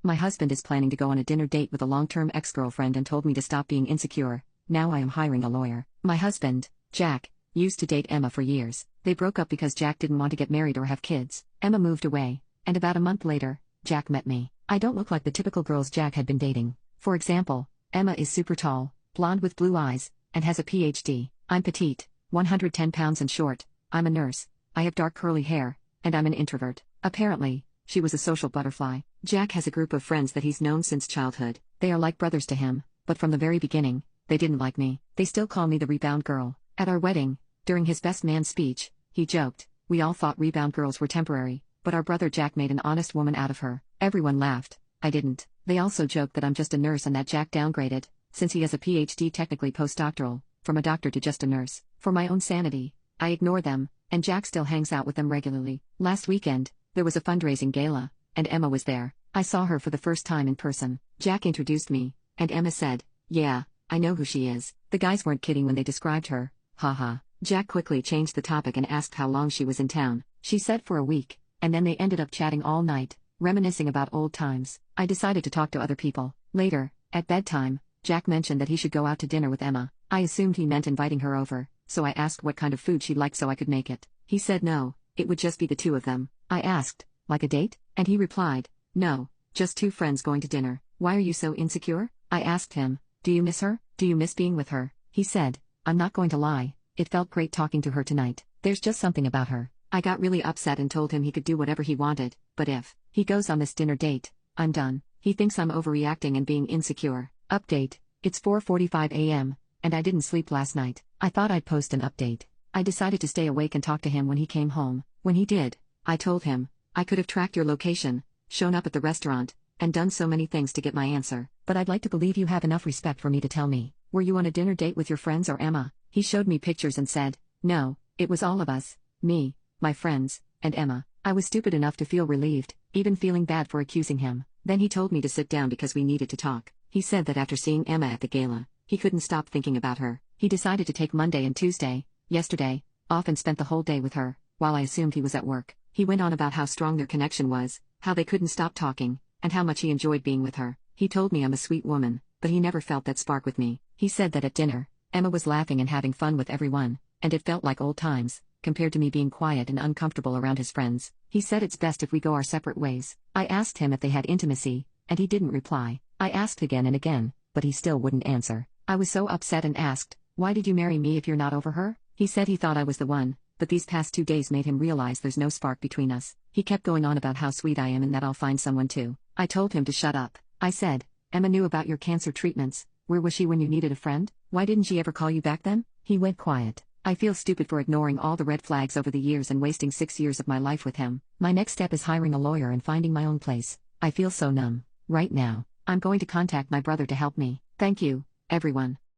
My husband is planning to go on a dinner date with a long-term ex-girlfriend and told me to stop being insecure. Now I am hiring a lawyer. My husband, Jack, used to date Emma for years. They broke up because Jack didn't want to get married or have kids. Emma moved away, and about a month later, Jack met me. I don't look like the typical girls Jack had been dating. For example, Emma is super tall, blonde with blue eyes, and has a PhD. I'm petite, 110 pounds and short. I'm a nurse. I have dark curly hair, and I'm an introvert. Apparently, she was a social butterfly. Jack has a group of friends that he's known since childhood. They are like brothers to him, but from the very beginning, they didn't like me. They still call me the rebound girl. At our wedding, during his best man speech, he joked, "We all thought rebound girls were temporary, but our brother Jack made an honest woman out of her." Everyone laughed. I didn't. They also joked that I'm just a nurse and that Jack downgraded, since he has a PhD, technically postdoctoral, from a doctor to just a nurse. For my own sanity, I ignore them, and Jack still hangs out with them regularly. Last weekend, there was a fundraising gala, and Emma was there. I saw her for the first time in person. Jack introduced me, and Emma said, "Yeah, I know who she is." The guys weren't kidding when they described her. Haha. Jack quickly changed the topic and asked how long she was in town. She said for a week, and then they ended up chatting all night, reminiscing about old times. I decided to talk to other people. Later, at bedtime, Jack mentioned that he should go out to dinner with Emma. I assumed he meant inviting her over, so I asked what kind of food she'd like so I could make it. He said no, it would just be the two of them. I asked, like a date? And he replied, "No, just two friends going to dinner." "Why are you so insecure?" I asked him. "Do you miss her? Do you miss being with her?" He said, "I'm not going to lie, it felt great talking to her tonight. There's just something about her." I got really upset and told him he could do whatever he wanted, but if he goes on this dinner date, I'm done. He thinks I'm overreacting and being insecure. Update: it's 4:45 a.m., and I didn't sleep last night. I thought I'd post an update. I decided to stay awake and talk to him when he came home. When he did, I told him, "I could have tracked your location, shown up at the restaurant, and done so many things to get my answer. But I'd like to believe you have enough respect for me to tell me, were you on a dinner date with your friends or Emma?" He showed me pictures and said, "No, it was all of us. Me, my friends, and Emma." I was stupid enough to feel relieved, even feeling bad for accusing him. Then he told me to sit down because we needed to talk. He said that after seeing Emma at the gala, he couldn't stop thinking about her. He decided to take Monday and Tuesday, yesterday, off and spent the whole day with her, while I assumed he was at work. He went on about how strong their connection was, how they couldn't stop talking, and how much he enjoyed being with her. He told me I'm a sweet woman, but he never felt that spark with me. He said that at dinner, Emma was laughing and having fun with everyone, and it felt like old times, compared to me being quiet and uncomfortable around his friends. He said it's best if we go our separate ways. I asked him if they had intimacy, and he didn't reply. I asked again and again, but he still wouldn't answer. I was so upset and asked, "Why did you marry me if you're not over her?" He said he thought I was the one, but these past 2 days made him realize there's no spark between us. He kept going on about how sweet I am and that I'll find someone too. I told him to shut up. I said, "Emma knew about your cancer treatments. Where was she when you needed a friend? Why didn't she ever call you back then?" He went quiet. I feel stupid for ignoring all the red flags over the years and wasting 6 years of my life with him. My next step is hiring a lawyer and finding my own place. I feel so numb right now. I'm going to contact my brother to help me. Thank you, everyone.